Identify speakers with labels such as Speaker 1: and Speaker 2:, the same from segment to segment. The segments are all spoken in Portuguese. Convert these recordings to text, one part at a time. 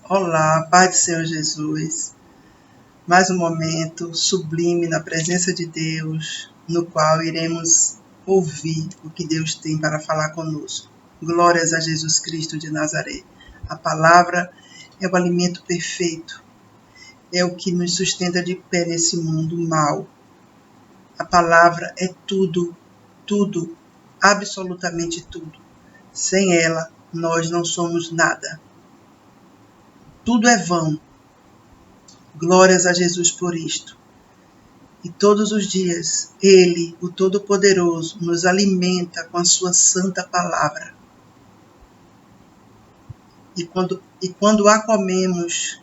Speaker 1: Olá, paz do Senhor Jesus. Mais um momento sublime na presença de Deus, no qual iremos ouvir o que Deus tem para falar conosco. Glórias a Jesus Cristo de Nazaré. A palavra é o alimento perfeito, é o que nos sustenta de pé nesse mundo mal. A palavra é tudo, tudo, absolutamente tudo. Sem ela, nós não somos nada. Tudo é vão. Glórias a Jesus por isto. E todos os dias, Ele, o Todo-Poderoso, nos alimenta com a sua santa palavra. E quando a comemos,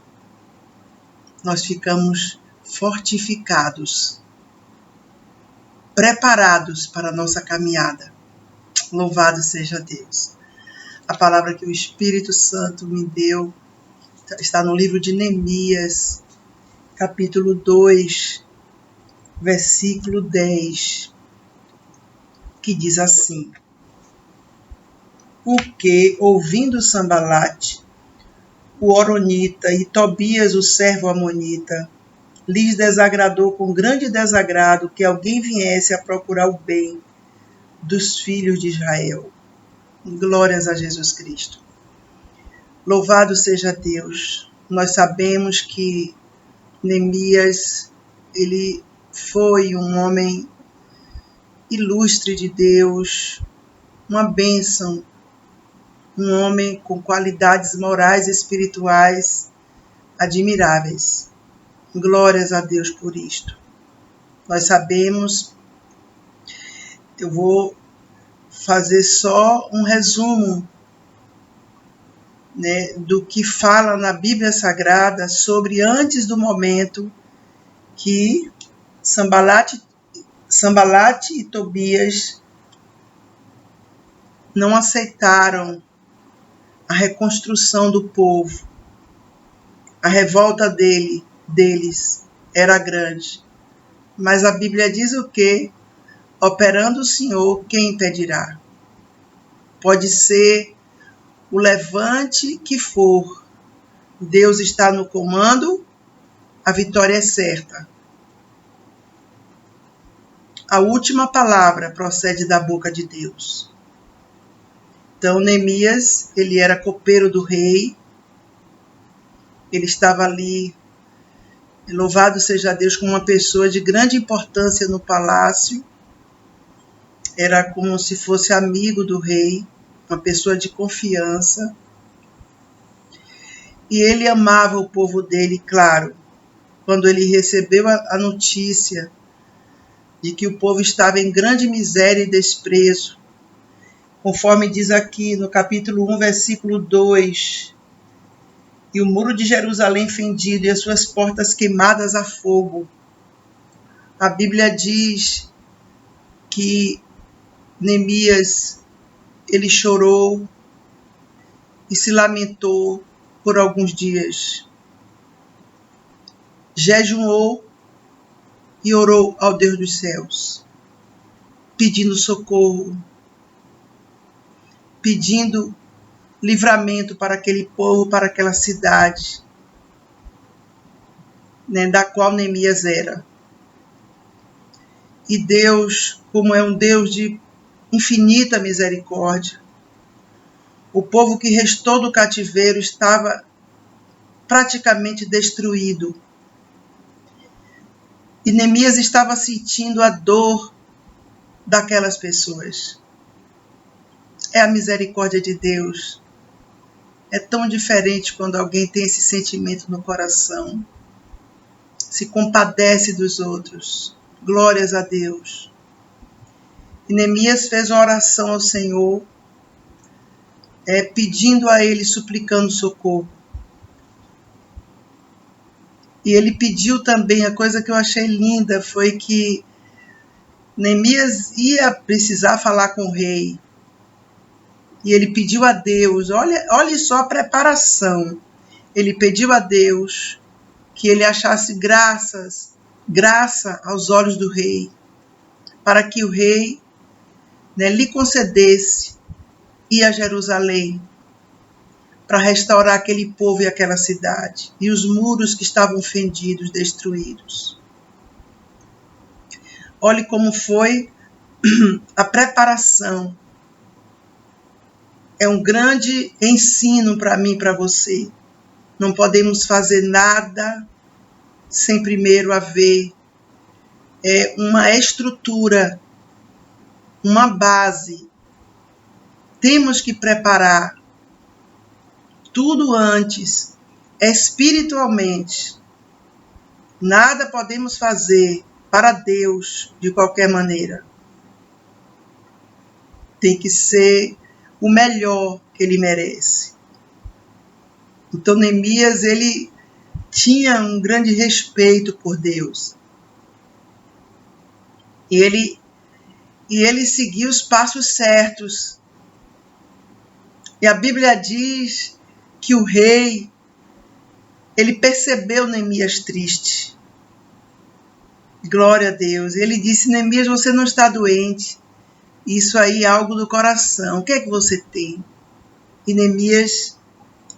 Speaker 1: nós ficamos fortificados, preparados para a nossa caminhada. Louvado seja Deus. A palavra que o Espírito Santo me deu está no livro de Neemias, capítulo 2, versículo 10, que diz assim: Porque, ouvindo Sambalate, o horonita, e Tobias, o servo amonita, lhes desagradou com grande desagrado que alguém viesse a procurar o bem dos filhos de Israel. Glórias a Jesus Cristo. Louvado seja Deus. Nós sabemos que Neemias, ele foi um homem ilustre de Deus, uma bênção, um homem com qualidades morais e espirituais admiráveis. Glórias a Deus por isto. Nós sabemos, eu vou fazer só um resumo, do que fala na Bíblia Sagrada sobre antes do momento que Sambalate e Tobias não aceitaram a reconstrução do povo. A revolta deles era grande. Mas a Bíblia diz o quê? Operando o Senhor, quem impedirá? Pode ser o levante que for. Deus está no comando, a vitória é certa. A última palavra procede da boca de Deus. Então, Neemias, ele era copeiro do rei. Ele estava ali, louvado seja Deus, como uma pessoa de grande importância no palácio. Era como se fosse amigo do rei, uma pessoa de confiança. E ele amava o povo dele, claro. Quando ele recebeu a notícia de que o povo estava em grande miséria e desprezo, conforme diz aqui no capítulo 1, versículo 2, e o muro de Jerusalém fendido e as suas portas queimadas a fogo. A Bíblia diz que Neemias, ele chorou e se lamentou por alguns dias. Jejuou e orou ao Deus dos céus, pedindo socorro, pedindo livramento para aquele povo, para aquela cidade, da qual Neemias era. E Deus, como é um Deus de infinita misericórdia, o povo que restou do cativeiro estava praticamente destruído. E Neemias estava sentindo a dor daquelas pessoas. É a misericórdia de Deus. É tão diferente quando alguém tem esse sentimento no coração. Se compadece dos outros. Glórias a Deus. E Neemias fez uma oração ao Senhor, pedindo a ele, suplicando socorro. E ele pediu também, a coisa que eu achei linda foi que Neemias ia precisar falar com o rei. E ele pediu a Deus, olha só a preparação. Ele pediu a Deus que ele achasse graça aos olhos do rei, para que o rei lhe concedesse ir a Jerusalém, para restaurar aquele povo e aquela cidade, e os muros que estavam fendidos, destruídos. Olhe como foi a preparação. É um grande ensino para mim e para você. Não podemos fazer nada sem primeiro haver uma estrutura, uma base. Temos que preparar tudo antes, espiritualmente. Nada podemos fazer para Deus de qualquer maneira. Tem que ser o melhor que ele merece. Então Neemias, ele tinha um grande respeito por Deus. E ele seguia os passos certos. E a Bíblia diz que o rei, ele percebeu Neemias triste. Glória a Deus. Ele disse: Neemias, você não está doente. Isso aí é algo do coração. O que é que você tem? E Neemias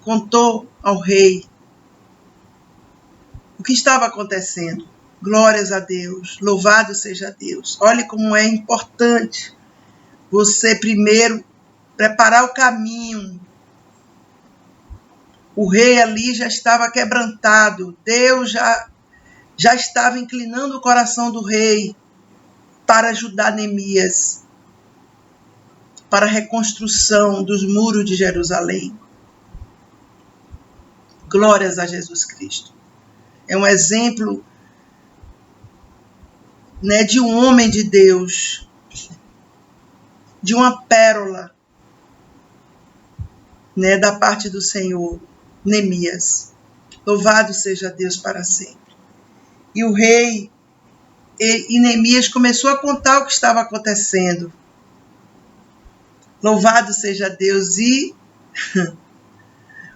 Speaker 1: contou ao rei o que estava acontecendo. Glórias a Deus. Louvado seja Deus. Olhe como é importante você primeiro preparar o caminho. O rei ali já estava quebrantado. Deus já estava inclinando o coração do rei para ajudar Neemias para a reconstrução dos muros de Jerusalém. Glórias a Jesus Cristo. É um exemplo, de um homem de Deus, de uma pérola, da parte do Senhor, Neemias. Louvado seja Deus para sempre. E o rei e Neemias começou a contar o que estava acontecendo. Louvado seja Deus. E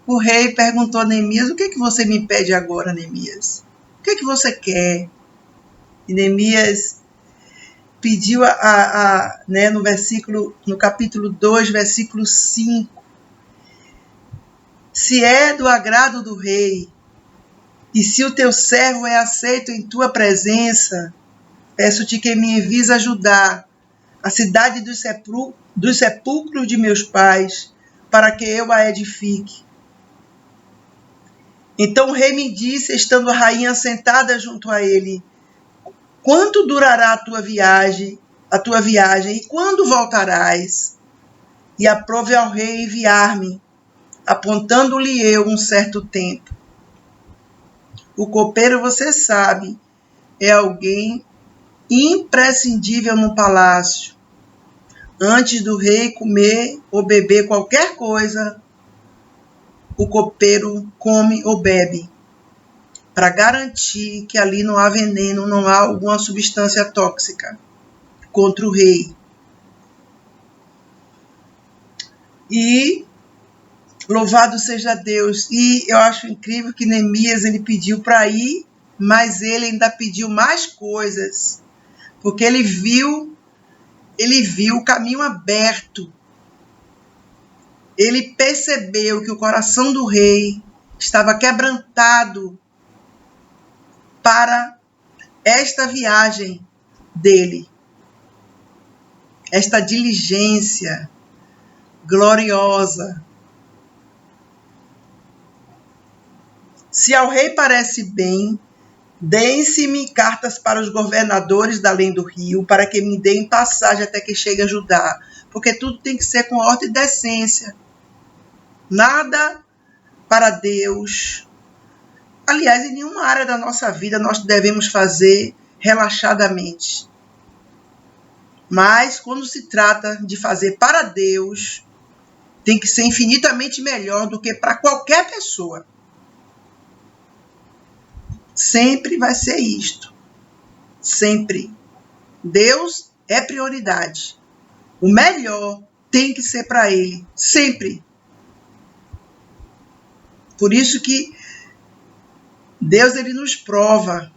Speaker 1: o rei perguntou a Neemias: o que é que você me pede agora, Neemias? O que é que você quer? E Neemias pediu no capítulo 2, versículo 5. Se é do agrado do rei, e se o teu servo é aceito em tua presença, peço-te que me envies ajudar a cidade dos sepulcros de meus pais, para que eu a edifique. Então o rei me disse, estando a rainha sentada junto a ele: quanto durará a tua viagem, e quando voltarás? E aprove ao rei enviar-me, apontando-lhe eu um certo tempo. O copeiro, você sabe, é alguém imprescindível no palácio. Antes do rei comer ou beber qualquer coisa, o copeiro come ou bebe, para garantir que ali não há veneno, não há alguma substância tóxica contra o rei. E louvado seja Deus. E eu acho incrível que Neemias, ele pediu para ir, mas ele ainda pediu mais coisas, porque ele viu o caminho aberto. Ele percebeu que o coração do rei estava quebrantado para esta viagem dele, esta diligência gloriosa. Se ao rei parece bem, deem-se-me cartas para os governadores da além do rio, para que me deem passagem até que chegue a Judá, porque tudo tem que ser com ordem e decência. Nada para Deus. Aliás, em nenhuma área da nossa vida nós devemos fazer relaxadamente. Mas quando se trata de fazer para Deus, tem que ser infinitamente melhor do que para qualquer pessoa. Sempre vai ser isto. Sempre. Deus é prioridade. O melhor tem que ser para Ele. Sempre. Por isso que Deus, ele nos prova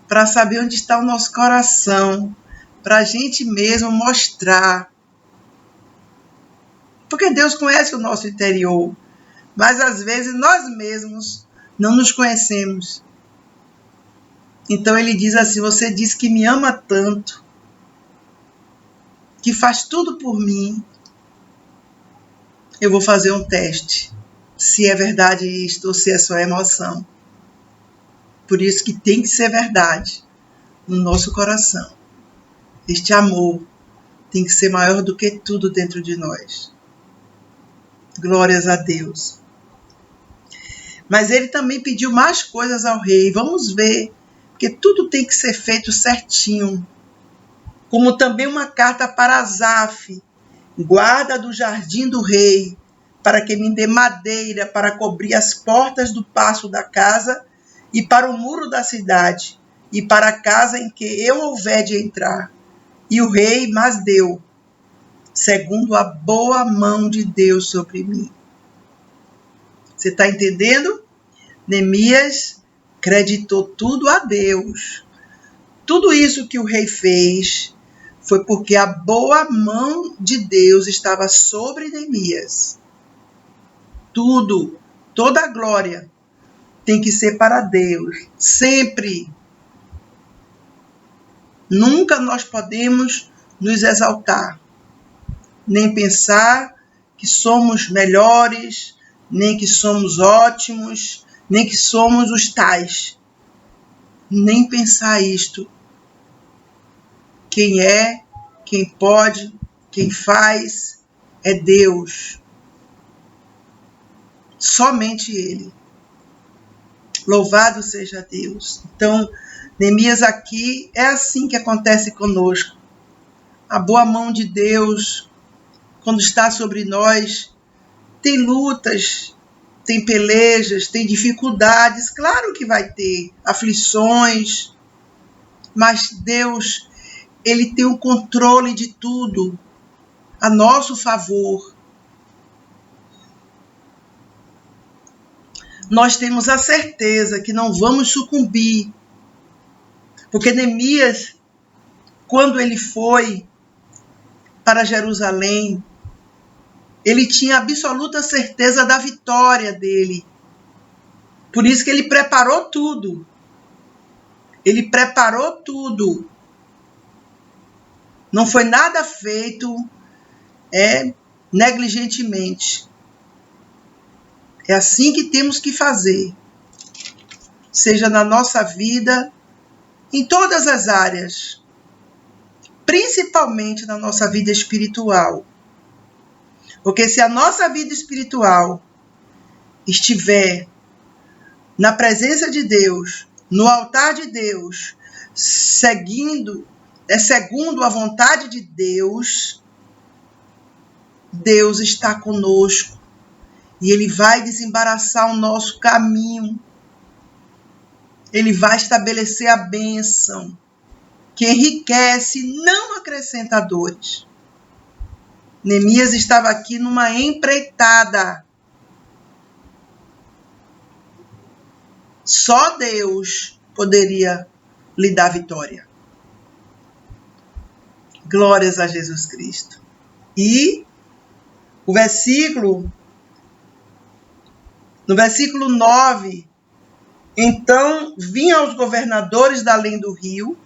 Speaker 1: para saber onde está o nosso coração, para a gente mesmo mostrar Porque Deus conhece o nosso interior, mas às vezes nós mesmos não nos conhecemos. Então ele diz assim: você diz que me ama tanto, que faz tudo por mim. Eu vou fazer um teste, se é verdade isto ou se é só emoção. Por isso que tem que ser verdade no nosso coração. Este amor tem que ser maior do que tudo dentro de nós. Glórias a Deus. Mas ele também pediu mais coisas ao rei. Vamos ver, porque tudo tem que ser feito certinho. Como também uma carta para Asaf, guarda do jardim do rei, para que me dê madeira para cobrir as portas do paço da casa e para o muro da cidade, e para a casa em que eu houver de entrar. E o rei mas deu, segundo a boa mão de Deus sobre mim. Você está entendendo? Neemias creditou tudo a Deus. Tudo isso que o rei fez foi porque a boa mão de Deus estava sobre Neemias. Tudo, toda a glória tem que ser para Deus, sempre. Nunca nós podemos nos exaltar, nem pensar que somos melhores, nem que somos ótimos, nem que somos os tais. Nem pensar isto. Quem é, quem pode, quem faz é Deus. Somente Ele. Louvado seja Deus. Então, Neemias aqui é assim que acontece conosco. A boa mão de Deus, quando está sobre nós, tem lutas, tem pelejas, tem dificuldades, claro que vai ter aflições, mas Deus, Ele tem o controle de tudo a nosso favor. Nós temos a certeza que não vamos sucumbir, porque Neemias, quando ele foi para Jerusalém, ele tinha absoluta certeza da vitória dele. Por isso que ele preparou tudo. Ele preparou tudo. Não foi nada feito negligentemente. É assim que temos que fazer. Seja na nossa vida, em todas as áreas. Principalmente na nossa vida espiritual. Porque se a nossa vida espiritual estiver na presença de Deus, no altar de Deus, segundo a vontade de Deus, Deus está conosco e Ele vai desembaraçar o nosso caminho. Ele vai estabelecer a bênção que enriquece, não acrescenta dores. Neemias estava aqui numa empreitada. Só Deus poderia lhe dar vitória. Glórias a Jesus Cristo. E no versículo 9, então vinham os governadores da além do rio,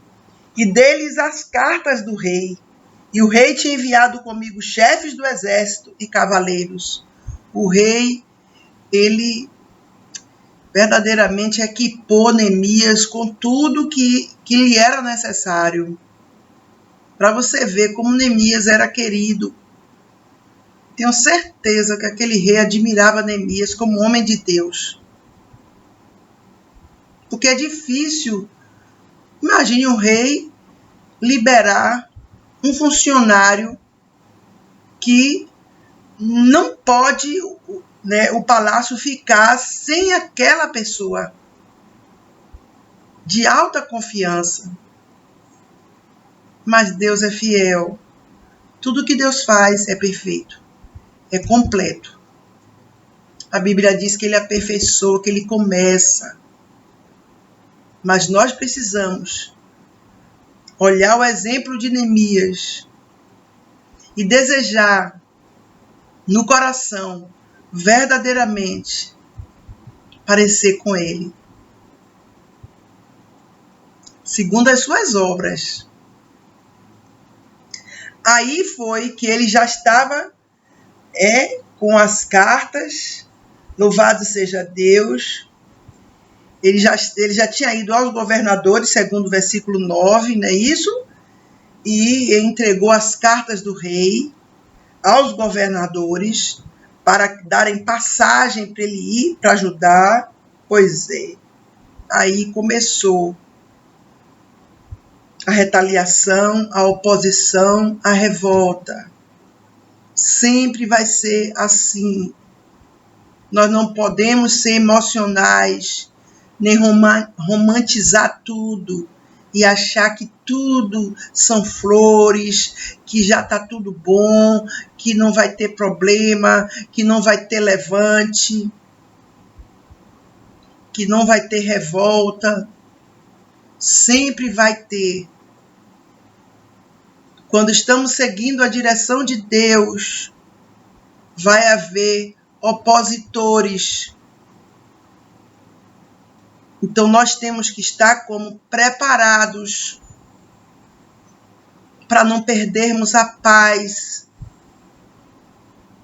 Speaker 1: e deles as cartas do rei. E o rei tinha enviado comigo chefes do exército e cavaleiros. O rei, ele verdadeiramente equipou Neemias com tudo que lhe era necessário. Para você ver como Neemias era querido. Tenho certeza que aquele rei admirava Neemias como homem de Deus. Porque é difícil. Imagine um rei liberar um funcionário que não pode, o palácio ficar sem aquela pessoa de alta confiança. Mas Deus é fiel. Tudo que Deus faz é perfeito, é completo. A Bíblia diz que Ele aperfeiçoa, que Ele começa. Mas nós precisamos olhar o exemplo de Neemias e desejar no coração, verdadeiramente, parecer com ele, segundo as suas obras. Aí foi que ele já estava com as cartas, louvado seja Deus. Ele já tinha ido aos governadores, segundo o versículo 9, não é isso? E entregou as cartas do rei aos governadores para darem passagem para ele ir para Judá. Pois é, aí começou a retaliação, a oposição, a revolta. Sempre vai ser assim. Nós não podemos ser emocionais, nem romantizar tudo e achar que tudo são flores, que já está tudo bom, que não vai ter problema, que não vai ter levante, que não vai ter revolta. Sempre vai ter. Quando estamos seguindo a direção de Deus, vai haver opositores. Então nós temos que estar como preparados para não perdermos a paz,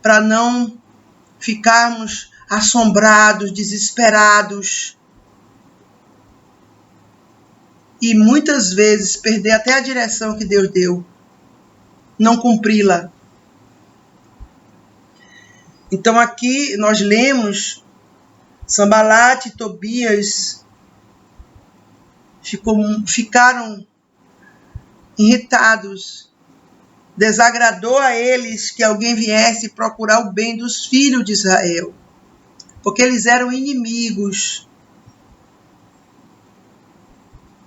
Speaker 1: para não ficarmos assombrados, desesperados e muitas vezes perder até a direção que Deus deu, não cumpri-la. Então aqui nós lemos Sanbalate e Tobias ficaram irritados. Desagradou a eles que alguém viesse procurar o bem dos filhos de Israel, porque eles eram inimigos.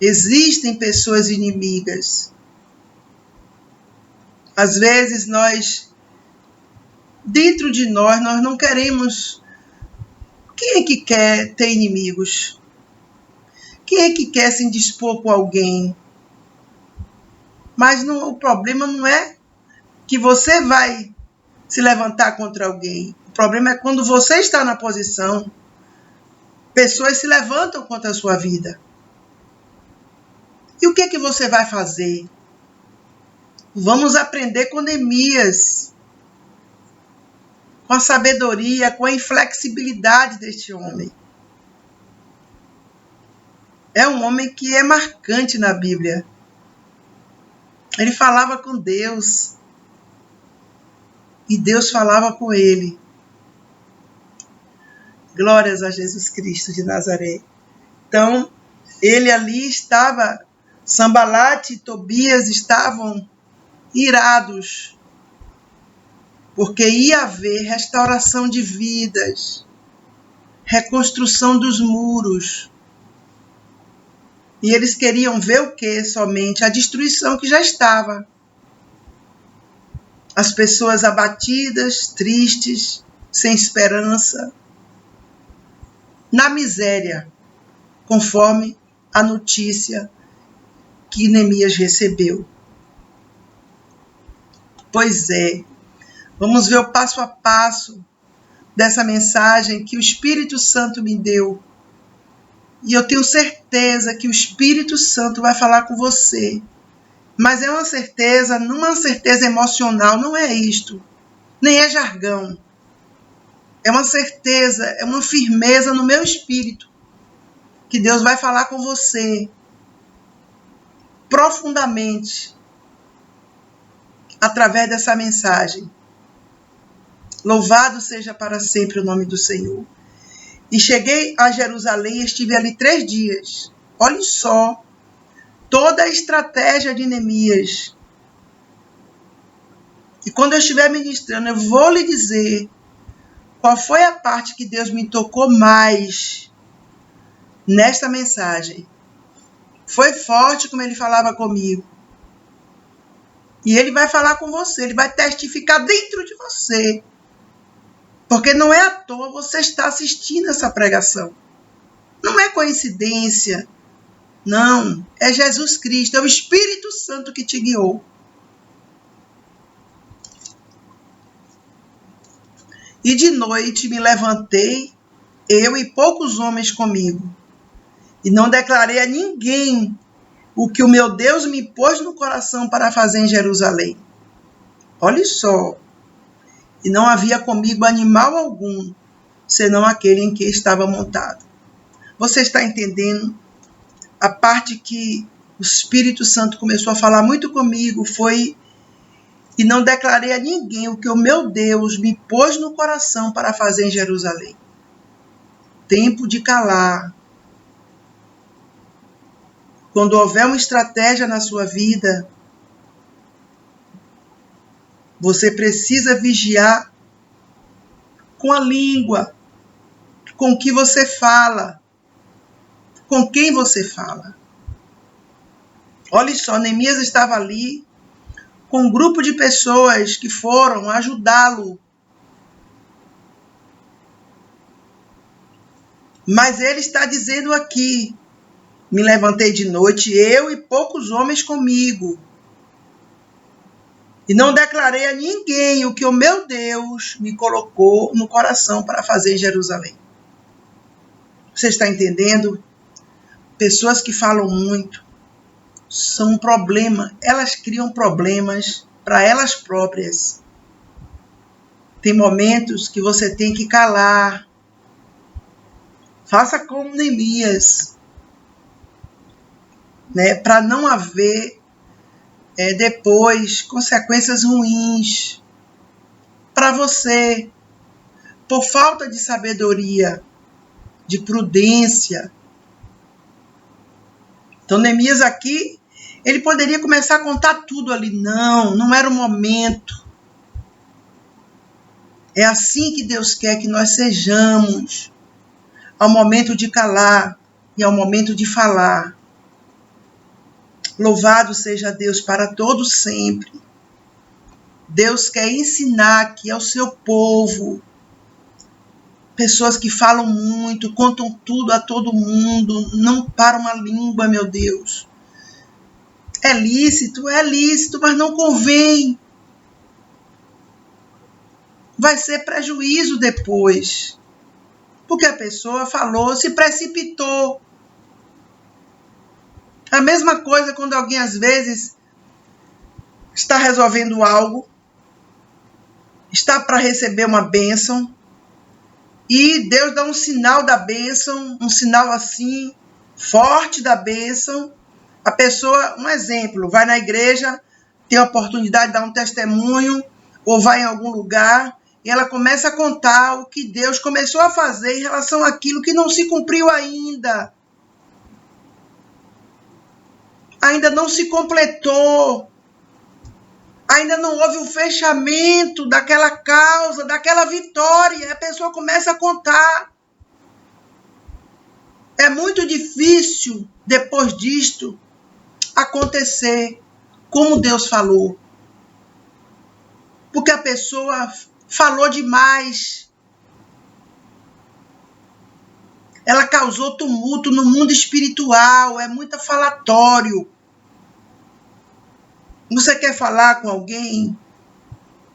Speaker 1: Existem pessoas inimigas. Às vezes dentro de nós não queremos. Quem é que quer ter inimigos? Quem é que quer se indispor com alguém? Mas o problema não é que você vai se levantar contra alguém. O problema é quando você está na posição, pessoas se levantam contra a sua vida. E o que é que você vai fazer? Vamos aprender com Neemias, com a sabedoria, com a inflexibilidade deste homem. É um homem que é marcante na Bíblia. Ele falava com Deus e Deus falava com ele. Glórias a Jesus Cristo de Nazaré. Então, ele ali estava, Sanbalate e Tobias estavam irados, porque ia haver restauração de vidas, reconstrução dos muros. E eles queriam ver o quê? Somente a destruição que já estava. As pessoas abatidas, tristes, sem esperança, na miséria, conforme a notícia que Neemias recebeu. Pois é, vamos ver o passo a passo dessa mensagem que o Espírito Santo me deu. E eu tenho certeza que o Espírito Santo vai falar com você. Mas é uma certeza, não é uma certeza emocional, não é isto. Nem é jargão. É uma certeza, é uma firmeza no meu espírito. Que Deus vai falar com você profundamente através dessa mensagem. Louvado seja para sempre o nome do Senhor. E cheguei a Jerusalém e estive ali 3 dias. Olhe só toda a estratégia de Neemias. E quando eu estiver ministrando, eu vou lhe dizer qual foi a parte que Deus me tocou mais nesta mensagem. Foi forte como ele falava comigo. E ele vai falar com você, ele vai testificar dentro de você. Porque não é à toa você estar assistindo essa pregação. Não é coincidência. Não, é Jesus Cristo, é o Espírito Santo que te guiou. E de noite me levantei, eu e poucos homens comigo, e não declarei a ninguém o que o meu Deus me pôs no coração para fazer em Jerusalém. Olhe só, e não havia comigo animal algum, senão aquele em que estava montado. Você está entendendo? A parte que o Espírito Santo começou a falar muito comigo foi: e não declarei a ninguém o que o meu Deus me pôs no coração para fazer em Jerusalém. Tempo de calar. Quando houver uma estratégia na sua vida, você precisa vigiar com a língua, com o que você fala, com quem você fala. Olha só, Neemias estava ali com um grupo de pessoas que foram ajudá-lo. Mas ele está dizendo aqui: me levantei de noite, eu e poucos homens comigo, e não declarei a ninguém o que o meu Deus me colocou no coração para fazer em Jerusalém. Você está entendendo? Pessoas que falam muito são um problema. Elas criam problemas para elas próprias. Tem momentos que você tem que calar. Faça como Neemias, né? Para não haver depois consequências ruins para você, por falta de sabedoria, de prudência. Então, Neemias aqui, ele poderia começar a contar tudo ali. Não era o momento. É assim que Deus quer que nós sejamos, ao momento de calar e ao momento de falar. Louvado seja Deus para todo sempre. Deus quer ensinar aqui ao seu povo. Pessoas que falam muito, contam tudo a todo mundo, não param a língua, meu Deus. É lícito, mas não convém. Vai ser prejuízo depois. Porque a pessoa falou, se precipitou. A mesma coisa quando alguém, às vezes, está resolvendo algo, está para receber uma bênção, e Deus dá um sinal da bênção, um sinal assim, forte da bênção. A pessoa, um exemplo, vai na igreja, tem a oportunidade de dar um testemunho, ou vai em algum lugar, e ela começa a contar o que Deus começou a fazer em relação àquilo que não se cumpriu ainda. Ainda não se completou. Ainda não houve o fechamento daquela causa, daquela vitória. A pessoa começa a contar. É muito difícil, depois disto, acontecer como Deus falou. Porque a pessoa falou demais. Ela causou tumulto no mundo espiritual. É muito falatório. Você quer falar com alguém?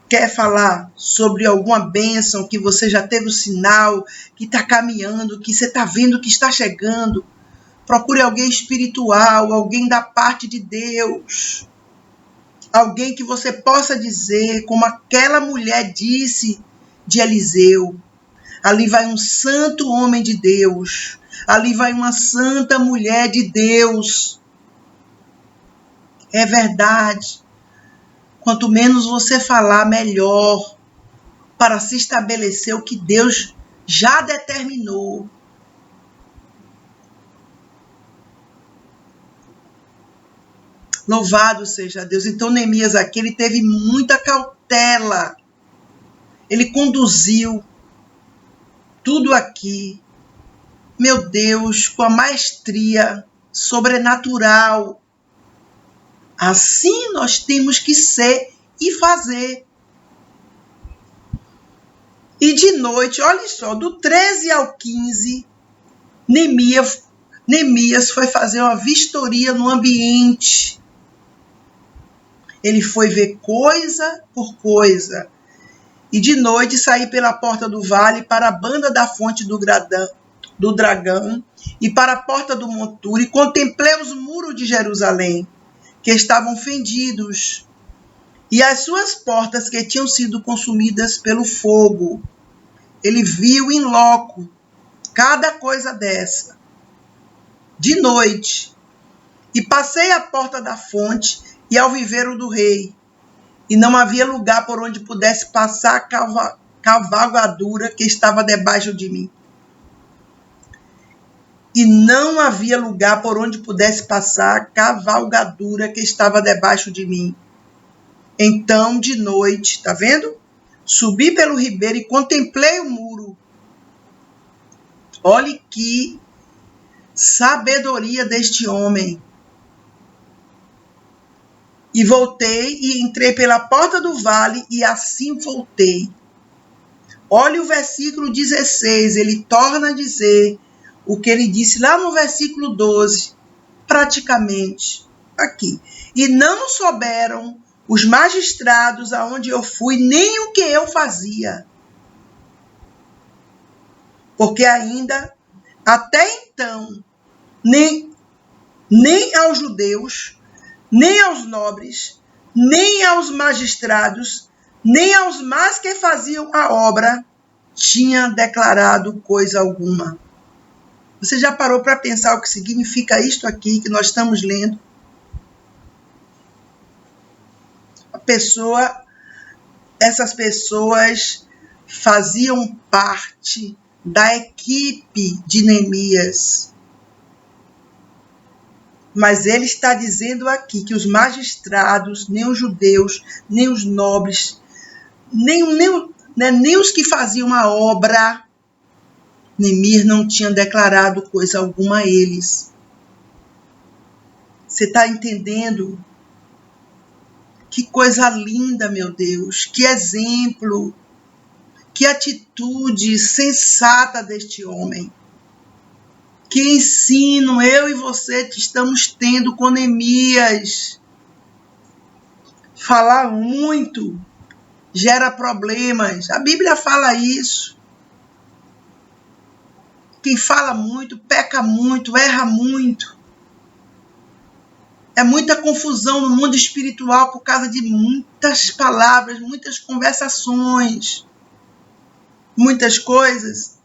Speaker 1: Quer falar sobre alguma bênção que você já teve o sinal, que está caminhando, que você está vendo que está chegando? Procure alguém espiritual, alguém da parte de Deus. Alguém que você possa dizer, como aquela mulher disse de Eliseu. Ali vai um santo homem de Deus. Ali vai uma santa mulher de Deus. É verdade. Quanto menos você falar, melhor, para se estabelecer o que Deus já determinou. Louvado seja Deus. Então, Neemias aqui, ele teve muita cautela. Ele conduziu tudo aqui, meu Deus, com a maestria sobrenatural. Assim nós temos que ser e fazer. E de noite, olha só, do 13 ao 15, Neemias foi fazer uma vistoria no ambiente. Ele foi ver coisa por coisa. E de noite saí pela porta do vale para a banda da fonte do dragão e para a porta do monturo, e contemplei os muros de Jerusalém, que estavam fendidos, e as suas portas que tinham sido consumidas pelo fogo. Ele viu em loco cada coisa dessa, de noite. E passei a porta da fonte e ao viveiro do rei, e não havia lugar por onde pudesse passar a cavalgadura que estava debaixo de mim. E não havia lugar por onde pudesse passar a cavalgadura que estava debaixo de mim. Então, de noite, tá vendo? Subi pelo ribeiro e contemplei o muro. Olhe que sabedoria deste homem. E voltei e entrei pela porta do vale e assim voltei. Olhe o versículo 16, ele torna a dizer o que ele disse lá no versículo 12, praticamente, aqui. E não souberam os magistrados aonde eu fui, nem o que eu fazia. Porque ainda, até então, nem aos judeus, nem aos nobres, nem aos magistrados, nem aos mais que faziam a obra, tinha declarado coisa alguma. Você já parou para pensar o que significa isto aqui que nós estamos lendo? Essas pessoas faziam parte da equipe de Neemias. Mas ele está dizendo aqui que os magistrados, nem os judeus, nem os nobres, nem os que faziam a obra, Neemias não tinha declarado coisa alguma a eles. Você está entendendo? Que coisa linda, meu Deus, que exemplo, que atitude sensata deste homem. Que ensino eu e você estamos tendo com Neemias. Falar muito gera problemas. A Bíblia fala isso. Quem fala muito, peca muito, erra muito. É muita confusão no mundo espiritual por causa de muitas palavras, muitas conversações, muitas coisas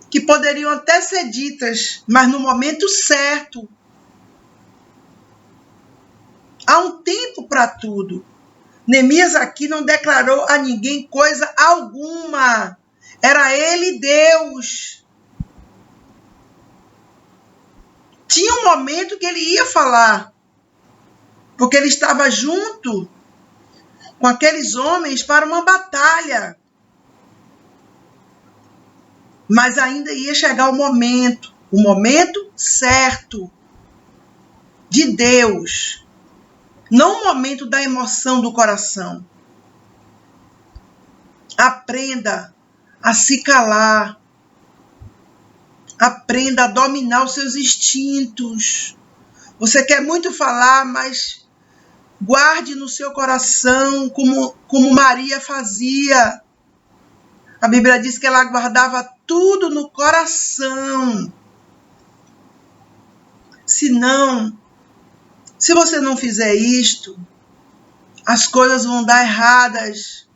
Speaker 1: que poderiam até ser ditas, mas no momento certo. Há um tempo para tudo. Neemias aqui não declarou a ninguém coisa alguma. Era ele Deus. Tinha um momento que ele ia falar, porque ele estava junto com aqueles homens para uma batalha. Mas ainda ia chegar o momento certo de Deus, não o momento da emoção do coração. Aprenda a se calar. Aprenda a dominar os seus instintos. Você quer muito falar, mas guarde no seu coração como Maria fazia. A Bíblia diz que ela guardava tudo no coração. Se você não fizer isto, as coisas vão dar erradas.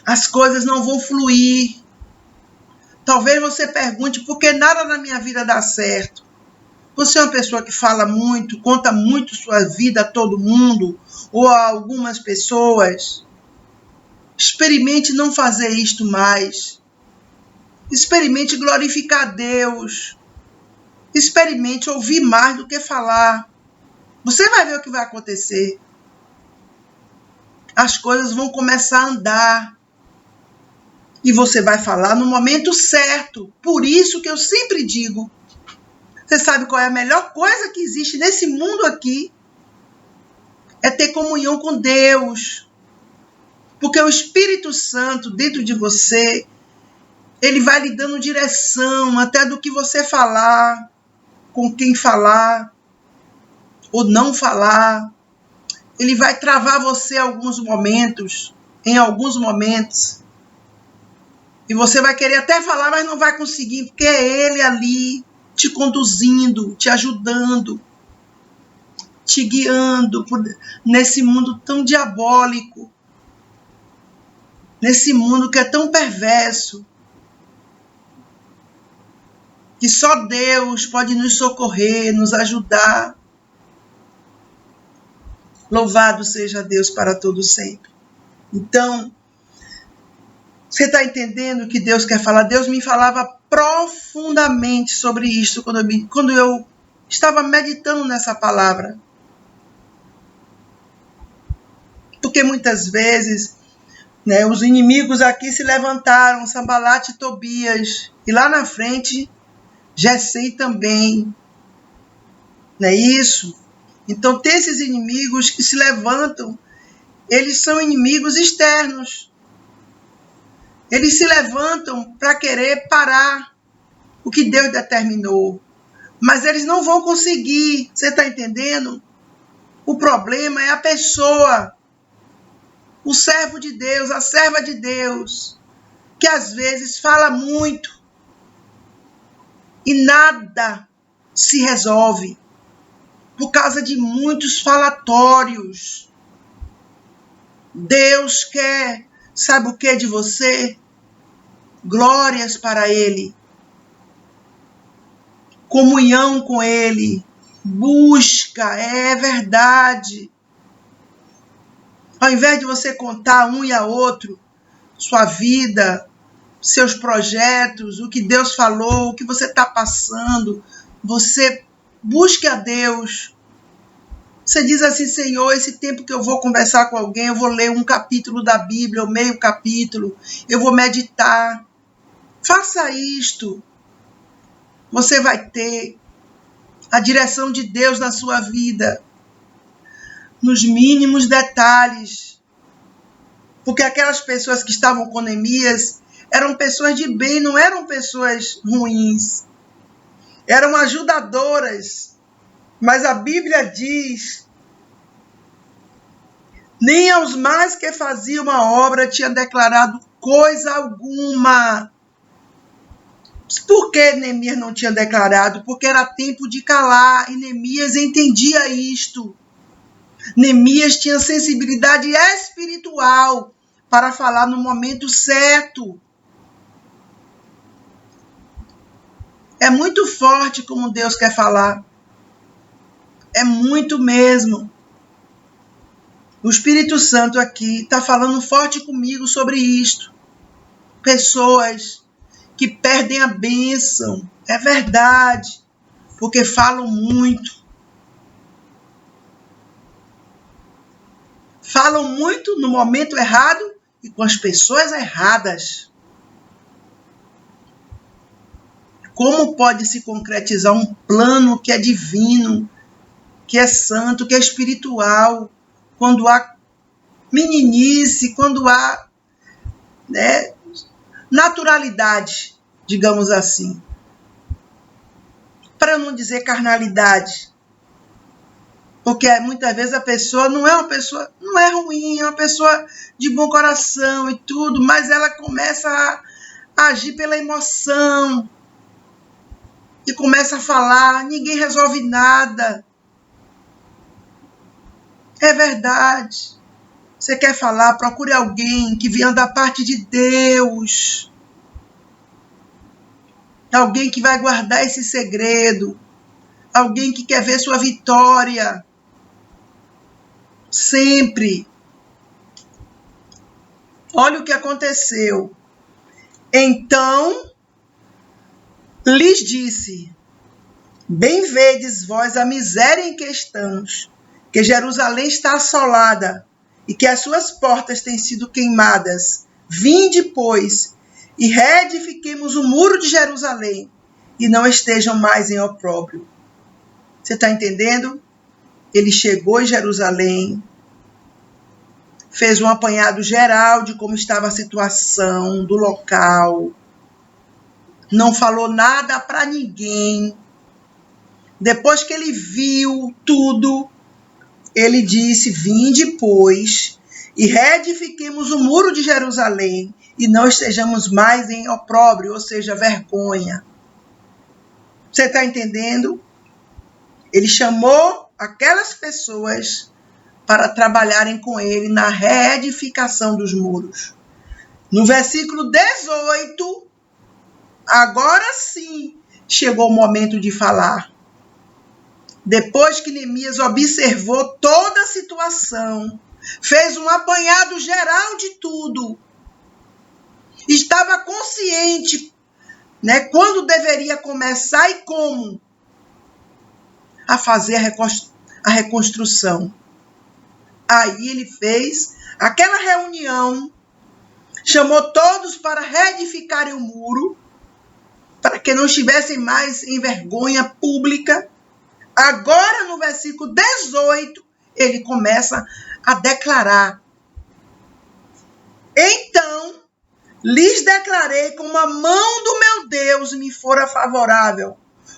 Speaker 1: As coisas não vão fluir. Talvez você pergunte, por que nada na minha vida dá certo? Você é uma pessoa que fala muito, conta muito sua vida a todo mundo, ou a algumas pessoas. Experimente não fazer isto mais. Experimente glorificar a Deus. Experimente ouvir mais do que falar. Você vai ver o que vai acontecer. As coisas vão começar a andar. E você vai falar no momento certo. Por isso que eu sempre digo, você sabe qual é a melhor coisa que existe nesse mundo aqui? É ter comunhão com Deus. Porque o Espírito Santo dentro de você, ele vai lhe dando direção até do que você falar, com quem falar, ou não falar. ele vai travar você em alguns momentos. E você vai querer até falar, mas não vai conseguir, porque é ele ali te conduzindo, te ajudando, te guiando nesse mundo tão diabólico, nesse mundo que é tão perverso, que só Deus pode nos socorrer, nos ajudar. Louvado seja Deus para todo sempre. Então, você está entendendo o que Deus quer falar? Deus me falava profundamente sobre isso quando eu estava meditando nessa palavra. Porque muitas vezes, né, os inimigos aqui se levantaram, Sambalate e Tobias, e lá na frente, Gessém também. Não é isso? Então, tem esses inimigos que se levantam, eles são inimigos externos. Eles se levantam para querer parar o que Deus determinou. Mas eles não vão conseguir. Você está entendendo? O problema é a pessoa, o servo de Deus, a serva de Deus, que às vezes fala muito e nada se resolve por causa de muitos falatórios. Deus quer, sabe o que de você? Glórias para Ele. Comunhão com Ele. Busca, é verdade. Ao invés de você contar um e a outro, sua vida, seus projetos, o que Deus falou, o que você está passando, você busque a Deus. Você diz assim, Senhor, esse tempo que eu vou conversar com alguém, eu vou ler um capítulo da Bíblia, ou meio capítulo, eu vou meditar. Faça isto. Você vai ter a direção de Deus na sua vida, nos mínimos detalhes. Porque aquelas pessoas que estavam com Neemias eram pessoas de bem, não eram pessoas ruins. Eram ajudadoras. Mas a Bíblia diz, nem aos mais que faziam uma obra tinha declarado coisa alguma. Por que Neemias não tinha declarado? Porque era tempo de calar, e Neemias entendia isto. Neemias tinha sensibilidade espiritual para falar no momento certo. É muito forte como Deus quer falar. É muito mesmo. O Espírito Santo aqui está falando forte comigo sobre isto. Pessoas que perdem a bênção. É verdade. Porque falam muito. Falam muito no momento errado e com as pessoas erradas. Como pode se concretizar um plano que é divino, que é santo, que é espiritual, quando há meninice, quando há, né, naturalidade, digamos assim. Para não dizer carnalidade. Porque muitas vezes a pessoa não é ruim, é uma pessoa de bom coração e tudo, mas ela começa a agir pela emoção e começa a falar, ninguém resolve nada. É verdade. Você quer falar, procure alguém que venha da parte de Deus. Alguém que vai guardar esse segredo. Alguém que quer ver sua vitória. Sempre. Olha o que aconteceu. Então, lhes disse, bem vedes vós a miséria em que estamos, que Jerusalém está assolada e que as suas portas têm sido queimadas. Vinde, pois, e reedifiquemos o muro de Jerusalém e não estejam mais em opróbrio. Você está entendendo? Ele chegou em Jerusalém, fez um apanhado geral de como estava a situação do local, não falou nada para ninguém. Depois que ele viu tudo, ele disse: vinde, pois, e reedifiquemos o muro de Jerusalém, e não estejamos mais em opróbrio, ou seja, vergonha. Você está entendendo? Ele chamou aquelas pessoas para trabalharem com ele na reedificação dos muros. No versículo 18, agora sim chegou o momento de falar. Depois que Neemias observou toda a situação, fez um apanhado geral de tudo, estava consciente, quando deveria começar e como a fazer a reconstrução. Aí ele fez aquela reunião, chamou todos para reedificarem o muro, para que não estivessem mais em vergonha pública. Agora, no versículo 18, ele começa a declarar: então, lhes declarei como a mão do meu Deus me fora favorável,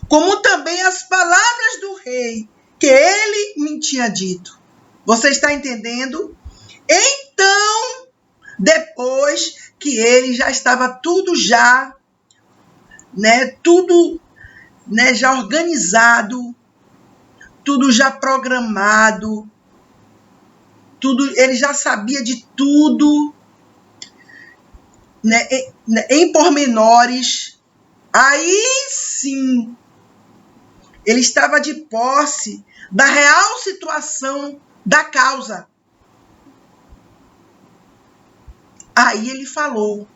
Speaker 1: como também as palavras do rei que ele me tinha dito. Você está entendendo? Então, depois que ele já estava tudo já organizado, tudo já programado, ele já sabia de tudo, em pormenores. Aí sim, ele estava de posse da real situação da causa. Aí ele falou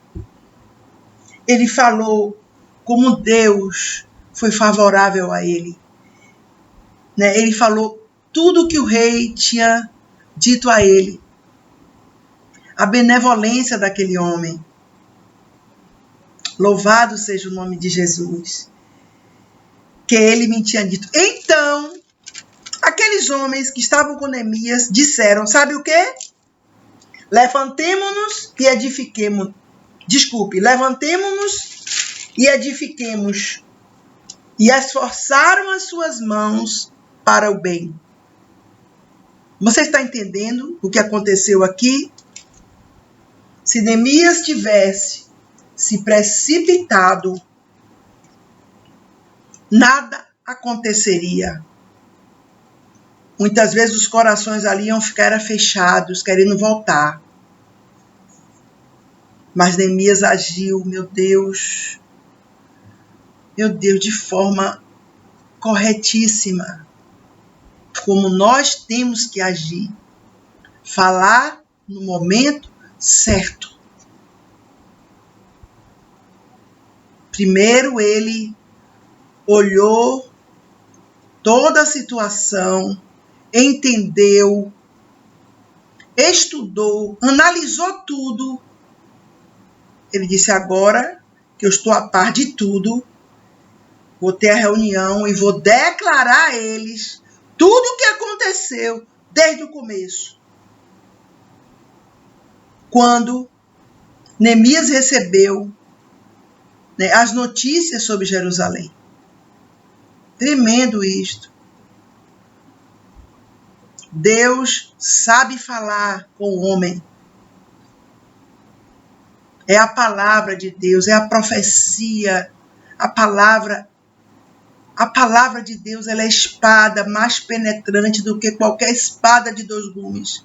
Speaker 1: como Deus foi favorável a ele. Ele falou tudo que o rei tinha dito a ele. A benevolência daquele homem. Louvado seja o nome de Jesus. Que ele me tinha dito. Então, aqueles homens que estavam com Neemias disseram, sabe o quê? Levantemo-nos e edifiquemos. Levantemo-nos e edifiquemos. E esforçaram as suas mãos para o bem. Você está entendendo o que aconteceu aqui? Se Neemias tivesse se precipitado, nada aconteceria. Muitas vezes os corações ali iam ficar fechados, querendo voltar. Mas Neemias agiu, meu Deus, de forma corretíssima. Como nós temos que agir. Falar no momento certo. Primeiro ele olhou toda a situação, entendeu, estudou, analisou tudo. Ele disse: agora que eu estou a par de tudo, vou ter a reunião e vou declarar a eles tudo o que aconteceu desde o começo. Quando Neemias recebeu as notícias sobre Jerusalém. Tremendo isto. Deus sabe falar com o homem. É a palavra de Deus, é a profecia, a palavra de Deus, ela é espada mais penetrante do que qualquer espada de 2 gumes.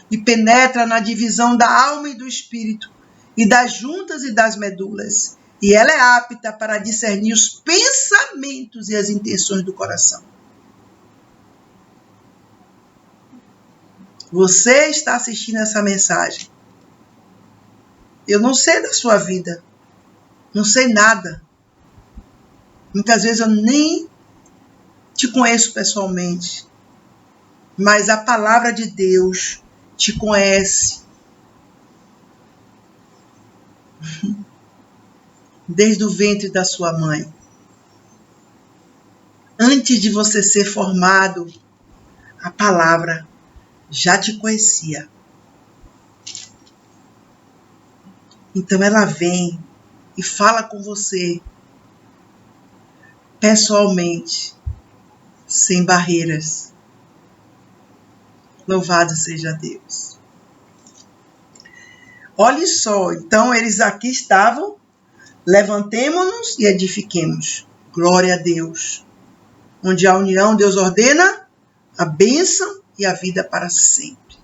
Speaker 1: E penetra na divisão da alma e do espírito, e das juntas e das medulas. E ela é apta para discernir os pensamentos e as intenções do coração. Você está assistindo essa mensagem. Eu não sei da sua vida. Não sei nada. Muitas vezes eu nem te conheço pessoalmente. Mas a palavra de Deus te conhece. Desde o ventre da sua mãe. Antes de você ser formado, a palavra já te conhecia. Então ela vem e fala com você pessoalmente, sem barreiras. Louvado seja Deus. Olhe só, então eles aqui estavam, levantemo-nos e edifiquemos. Glória a Deus. Onde há união, Deus ordena a bênção e a vida para sempre.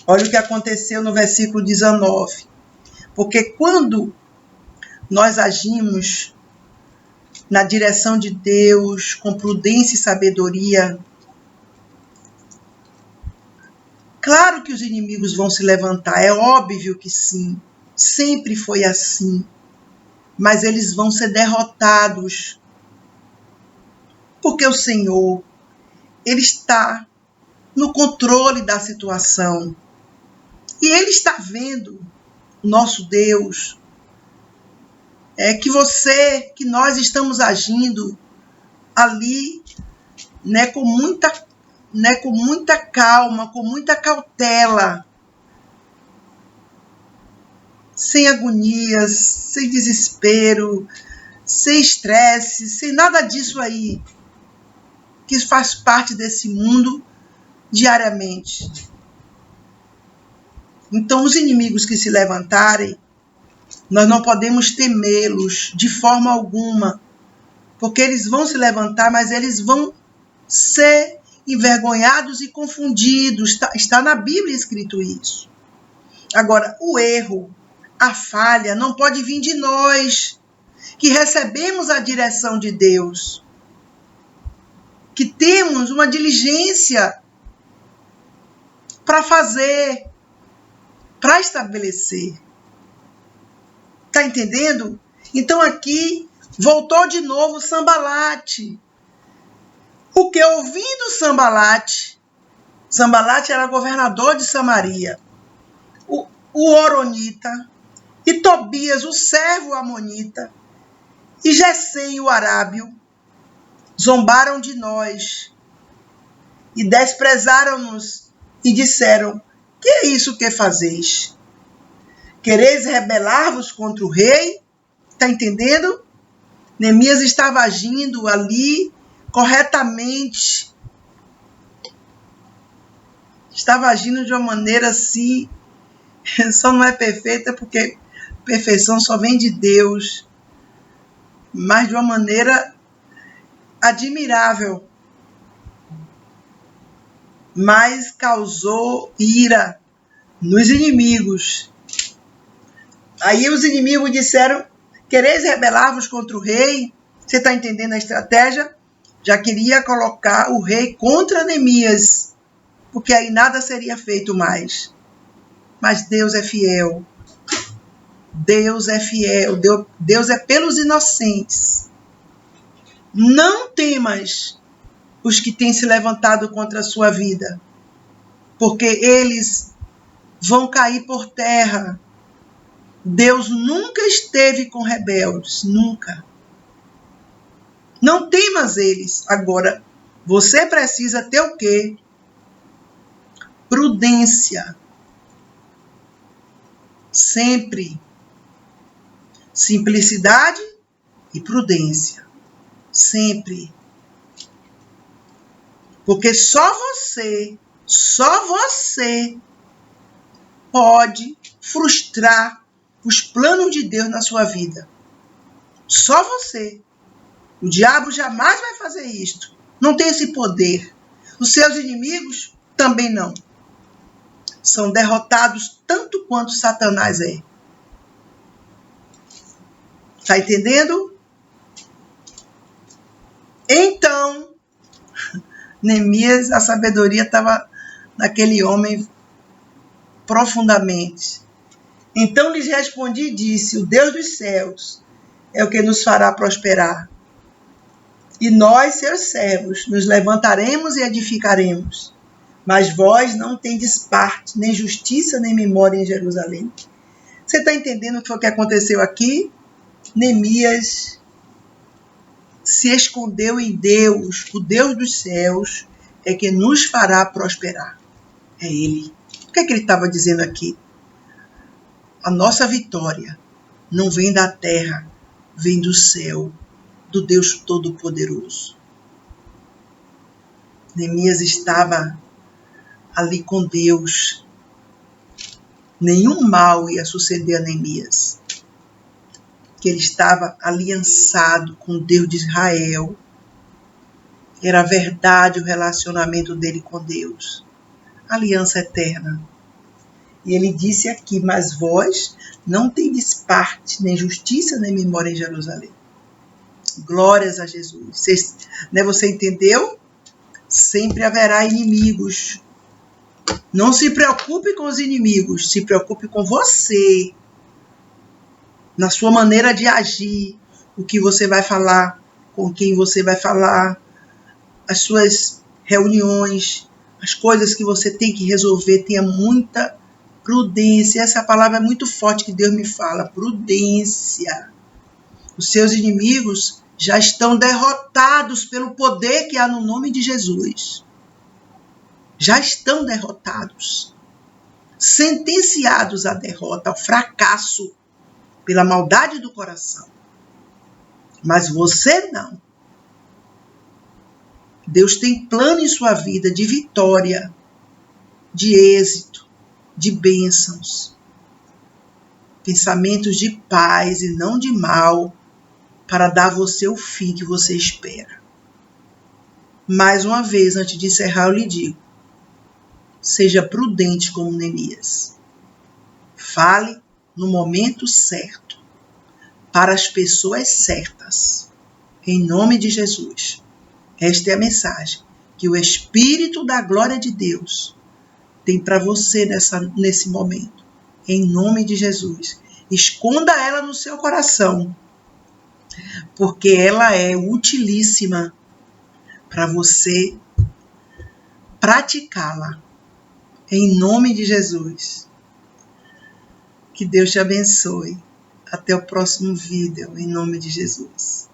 Speaker 1: Olha o que aconteceu no versículo 19. Porque quando nós agimos na direção de Deus, com prudência e sabedoria, claro que os inimigos vão se levantar, é óbvio que sim, sempre foi assim, mas eles vão ser derrotados, porque o Senhor, Ele está no controle da situação, e Ele está vendo o nosso Deus, que nós estamos agindo ali, com muita calma, com muita cautela, sem agonias, sem desespero, sem estresse, sem nada disso aí, que faz parte desse mundo diariamente. Então, os inimigos que se levantarem, nós não podemos temê-los de forma alguma, porque eles vão se levantar, mas eles vão ser envergonhados e confundidos. Está na Bíblia escrito isso. Agora, o erro, a falha, não pode vir de nós, que recebemos a direção de Deus, que temos uma diligência para fazer, para estabelecer. Está entendendo? Então aqui voltou de novo Sambalate. O que ouvindo Sambalate era governador de Samaria, o Horonita, e Tobias, o servo amonita, e Gesem, o arábio, zombaram de nós e desprezaram-nos e disseram: que é isso que fazeis? Quereis rebelar-vos contra o rei? Está entendendo? Neemias estava agindo ali corretamente. Estava agindo de uma maneira assim, só não é perfeita porque perfeição só vem de Deus, mas de uma maneira admirável. Mas causou ira nos inimigos. Aí os inimigos disseram: quereis rebelar-vos contra o rei? Você está entendendo a estratégia? Já queria colocar o rei contra Neemias, porque aí nada seria feito mais. Mas Deus é fiel. Deus é fiel. Deus é pelos inocentes. Não temas os que têm se levantado contra a sua vida, porque eles vão cair por terra. Deus nunca esteve com rebeldes, nunca. Não temas eles. Agora, você precisa ter o quê? Prudência. Sempre. Simplicidade e prudência. Sempre. Porque só você pode frustrar os planos de Deus na sua vida. Só você. O diabo jamais vai fazer isto. Não tem esse poder. Os seus inimigos também não. São derrotados tanto quanto Satanás é. Está entendendo? Então, Neemias, a sabedoria estava naquele homem profundamente. Então lhes respondi e disse: o Deus dos céus é o que nos fará prosperar. E nós, seus servos, nos levantaremos e edificaremos. Mas vós não tendes parte, nem justiça, nem memória em Jerusalém. Você está entendendo o que foi que aconteceu aqui? Neemias se escondeu em Deus. O Deus dos céus é que nos fará prosperar. É Ele. O que é que ele estava dizendo aqui? A nossa vitória não vem da terra, vem do céu, do Deus Todo-Poderoso. Neemias estava ali com Deus. Nenhum mal ia suceder a Neemias, que ele estava aliançado com o Deus de Israel. Era verdade o relacionamento dele com Deus, aliança eterna. E ele disse aqui, mas vós não tendes parte, nem justiça, nem memória em Jerusalém. Glórias a Jesus. Você entendeu? Sempre haverá inimigos. Não se preocupe com os inimigos, se preocupe com você, na sua maneira de agir, o que você vai falar, com quem você vai falar, as suas reuniões, as coisas que você tem que resolver. Tenha muita prudência. Essa palavra é muito forte que Deus me fala, prudência. Os seus inimigos já estão derrotados pelo poder que há no nome de Jesus. Já estão derrotados, sentenciados à derrota, ao fracasso, pela maldade do coração. Mas você não. Deus tem plano em sua vida de vitória, de êxito, de bênçãos. Pensamentos de paz e não de mal, para dar a você o fim que você espera. Mais uma vez, antes de encerrar, eu lhe digo, seja prudente como Neemias. Fale no momento certo, para as pessoas certas. Em nome de Jesus. Esta é a mensagem que o Espírito da glória de Deus tem para você nesse momento. Em nome de Jesus. Esconda ela no seu coração, porque ela é utilíssima para você praticá-la. Em nome de Jesus. Que Deus te abençoe. Até o próximo vídeo, em nome de Jesus.